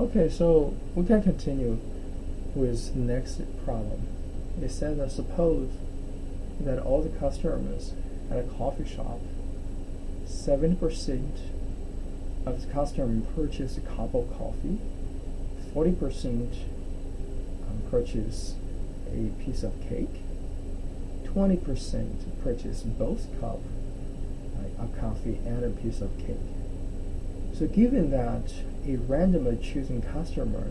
Okay, so we can continue with the next problem. It says that suppose that all the customers at a coffee shop, 70% of the customers purchase a cup of coffee, 40% purchase a piece of cake, 20% purchase both cup of coffee and a piece of cake. So given that a randomly chosen customer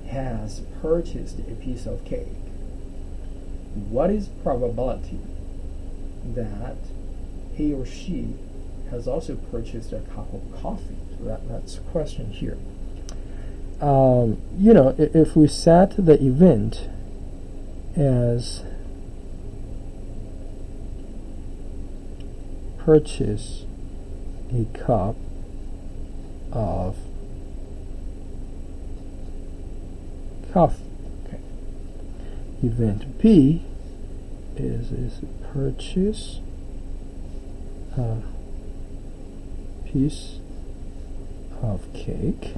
has purchased a piece of cake, what is probability that he or she has also purchased a cup of coffee? So that's the question here. If we set the event as purchase a cup of coffee. Okay. Event B is purchase a piece of cake.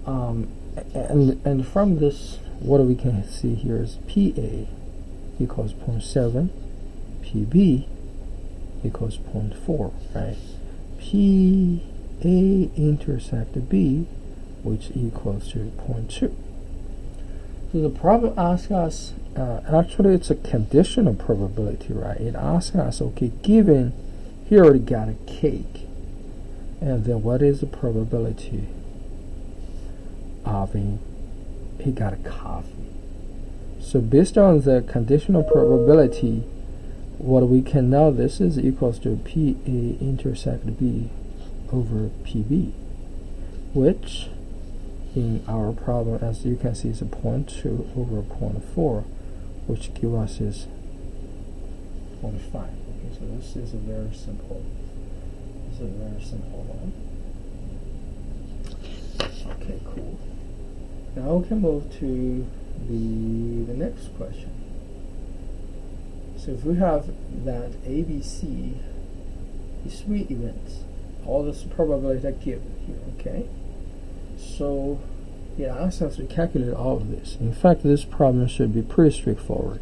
And from this, what we can see here is PA equals 0.7, PB equals 0.4, right? PA intersect B, which equals to 0.2. So the problem asks us, actually it's a conditional probability, right? It asks us, okay, given he already got a cake, and then what is the probability of he got a coffee? So based on the conditional probability, what we can know, this is equals to PA intersect B over PB, which in our problem, as you can see, is a 0.2 over 0.4, which gives us is 0.5. Okay, so this is a very simple. This is a very simple one. Okay, cool. Now we can move to the next question. So if we have that ABC is 3 events, all this probability are given here, okay? So it asks us to calculate all of this. In fact, this problem should be pretty straightforward.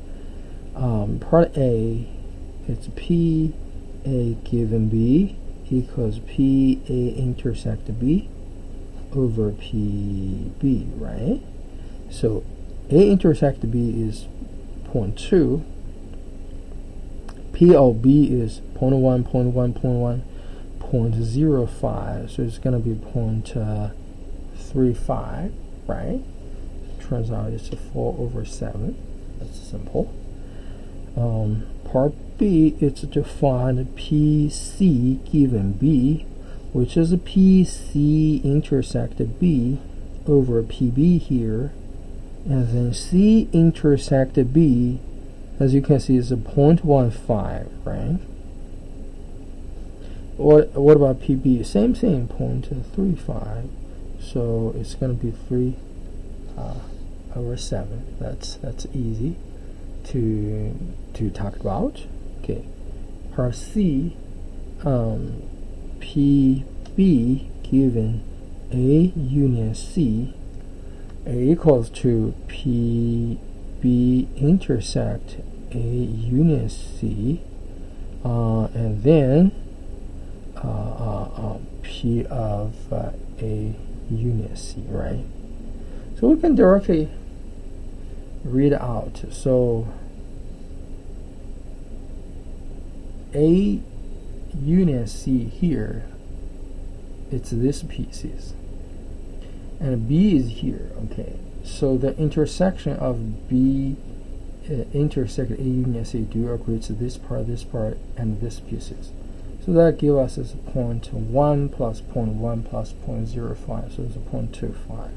Part A, it's PA given B equals PA intersect B over PB, right? So A intersect B is 0.2, P of B is 0.1, 0.1, 0.1, 0.05, so it's going to be 0.35, right? Turns out it's a 4 over 7. That's simple. Part B, it's to find PC given B, which is a PC intersect B over PB here, and then C intersect B, as you can see, is a 0.15, right? What about PB? Same thing, 0.35. So it's going to be 3 over 7. That's easy to talk about. Okay. Part C, PB given A union C, A equals to PB intersect A union C, and then P of A union C, right? So we can directly read out. So A union C here, it's this pieces, and B is here, okay? So the intersection of B intersect A union C do agree to this part, and this pieces. So that gives us is 0.1 plus 0.1 plus 0.05, so it's a 0.25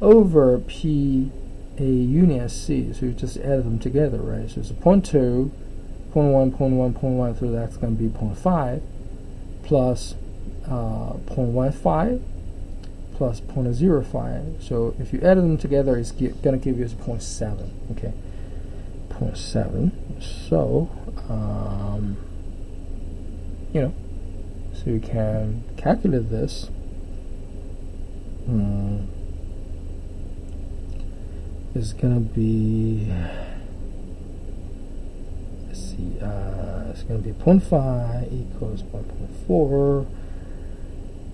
over P A union C. So you just add them together, right? So it's a 0.2, 0.1, 0.1, 0.1, so that's going to be 0.5 plus 0.15 plus 0.05. So if you add them together, it's going to give you 0.7. Okay, 0.7. So so you can calculate this. is gonna be, let's see, it's gonna be 0.5 equals 1.4,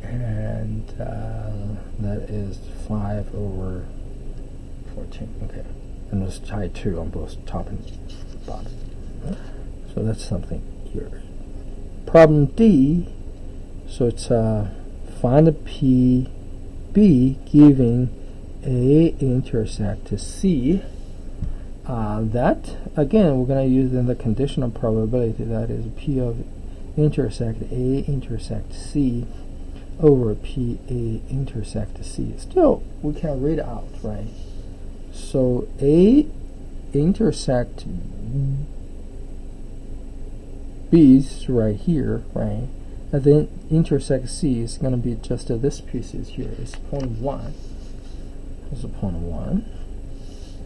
and that is 5 over 14. Okay, and there's type 2 on both top and bottom. So that's something here. Problem D, so it's find the PB giving A intersect C. That, again, we're going to use in the conditional probability, that is P of intersect A intersect C over PA intersect C. Still, we can read out, right? So A intersect B is right here, right? And then intersect C is going to be just this piece is here. It's 0.1. It's a 0.1.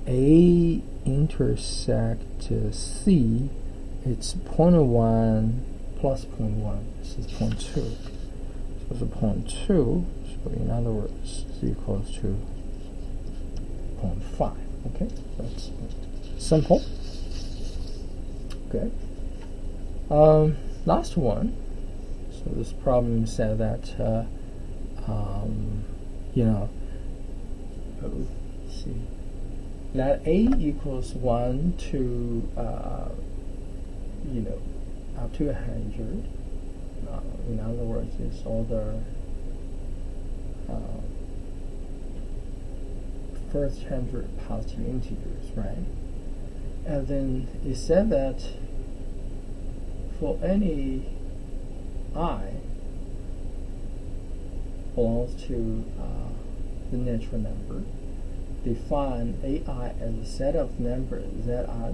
A intersect C, it's 0.1 plus 0.1. This is 0.2. So it's a 0.2. So in other words, it's equals to 0.5. Okay, that's simple. Okay. Last one. So this problem said that let's see, that A equals 1 to up to 100. In other words, it's all the first 100 positive integers, right? And then it said that for any I belongs to the natural number, define AI as a set of numbers that are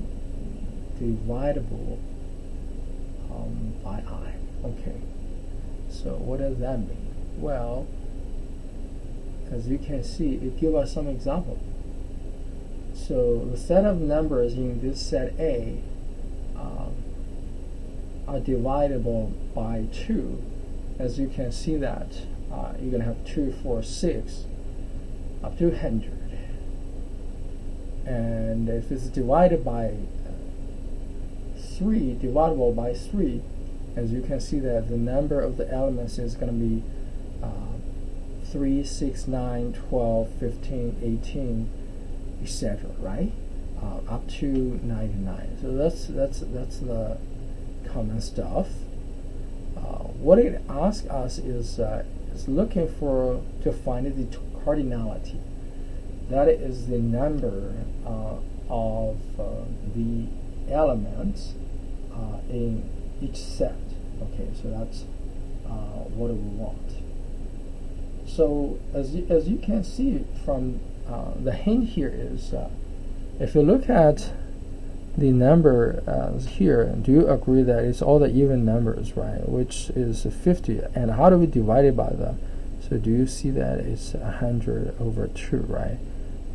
dividable by I. Okay, so what does that mean? Well, as you can see, it gives us some example. So the set of numbers in this set A are dividable by 2. As you can see that you're going to have 2, 4, 6 up to 100. And if it's divided by 3, divisible by 3, as you can see that the number of the elements is going to be 3, 6, 9, 12, 15, 18, etc. Right? Up to 99. So that's the common stuff. What it asks us is looking to find the cardinality. That is the number of the elements in each set. Okay, so that's what we want. So as you can see from the hint here is, if you look at the number here, do you agree that it's all the even numbers, right? Which is 50. And how do we divide it by them? So do you see that it's 100 over 2, right?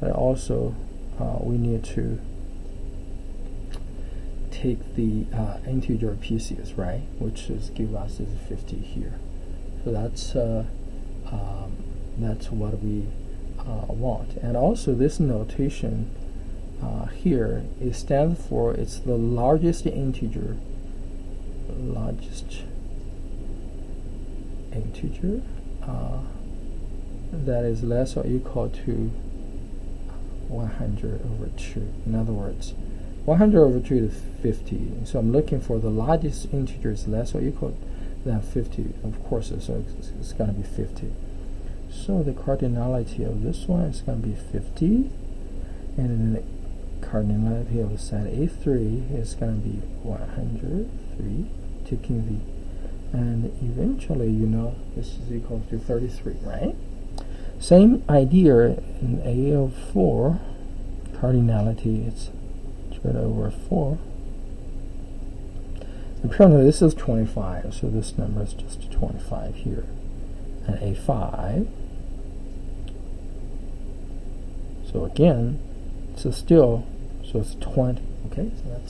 But also we need to take the integer pieces, right? Which is give us is 50 here. So that's what we want. And also this notation here, it stands for it's the largest integer that is less or equal to 100 over 2. In other words, 100 over 2 is 50. So I'm looking for the largest integer is less or equal than 50. Of course, so it's going to be 50. So the cardinality of this one is going to be 50. And then the cardinality of the set A3 is going to be 103, taking the, and eventually, this is equal to 33, right? Same idea in A04, cardinality, it's spread over 4. Apparently this is 25, so this number is just 25 here. And A5, so again, so it's 20. Okay, so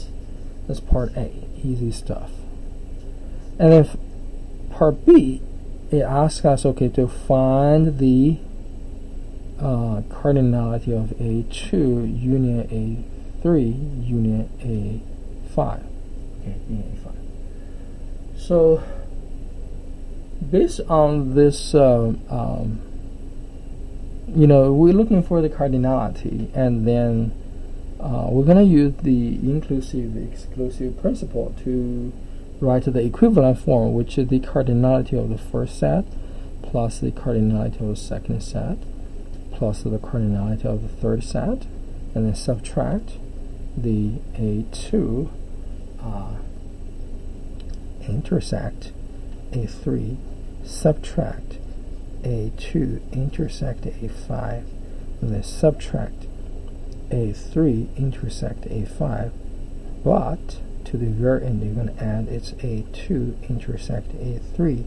that's part A, easy stuff. And then part B, it asks us, okay, to find the cardinality of A2 union A3 union A5. Okay, union A5. So based on this, we're looking for the cardinality, and then we're going to use the inclusive exclusive principle to write the equivalent form, which is the cardinality of the first set plus the cardinality of the second set plus the cardinality of the third set, and then subtract the A2 intersect A3, subtract A2 intersect A5, and then subtract A3 intersect A5, but to the very end you're going to add its A2 intersect A3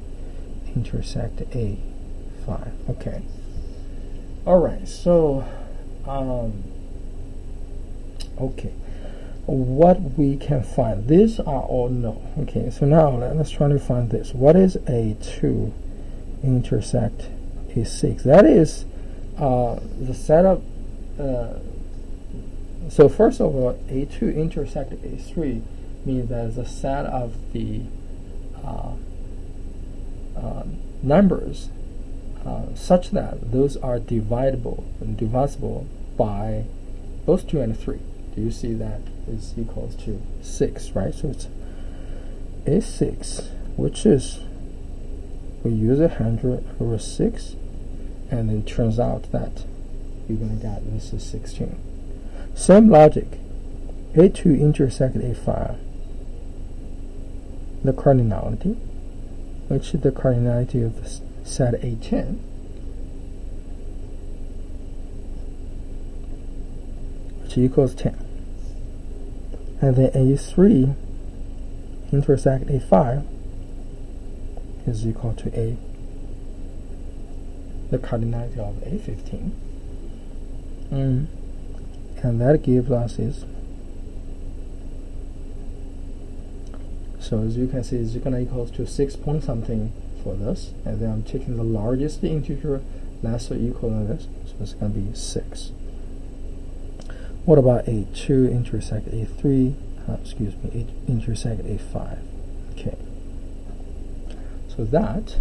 intersect A5. Okay. Alright, so okay, what we can find, these are all no. Okay, so now let's try to find this. What is A2 intersect A6? That is the setup. So first of all, A2 intersect A3 means that the set of the numbers such that those are divisible by both 2 and 3. Do you see that is equals to 6, right? So it's A6, which is, we use 100 over 6, and then it turns out that you're going to get this is 16. Same logic, A2 intersect A5, the cardinality, which is the cardinality of the set A10, which equals 10. And then A3 intersect A5 is equal to the cardinality of A15. And that gives us is, so as you can see, it's going to equal to 6 point something for this, and then I'm taking the largest integer less or equal to this, so it's going to be 6. What about A2 intersect A3, intersect A5? Okay, so that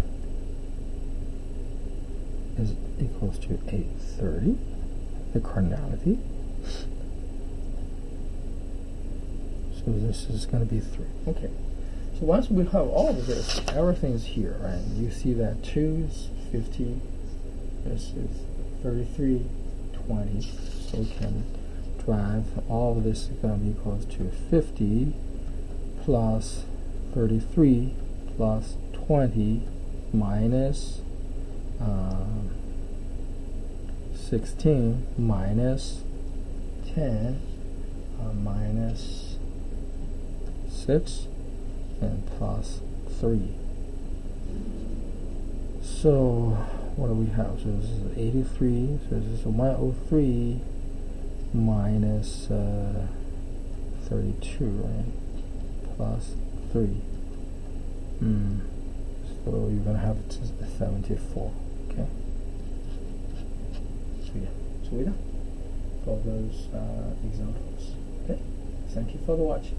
is equals to A30, the cardinality. So this is going to be 3. Okay. So once we have all of this, everything is here, right? You see that 2 is 50, this is 33, 20. So we can drive all of this is going to be equal to 50 plus 33 plus 20 minus 16 minus 10 minus 6 and plus 3. So what do we have? So this is 83, so this is 103 minus 32, right? Plus 3. So you're going to have 74, okay? So yeah, so we're done for those examples. Okay, thank you for the watching.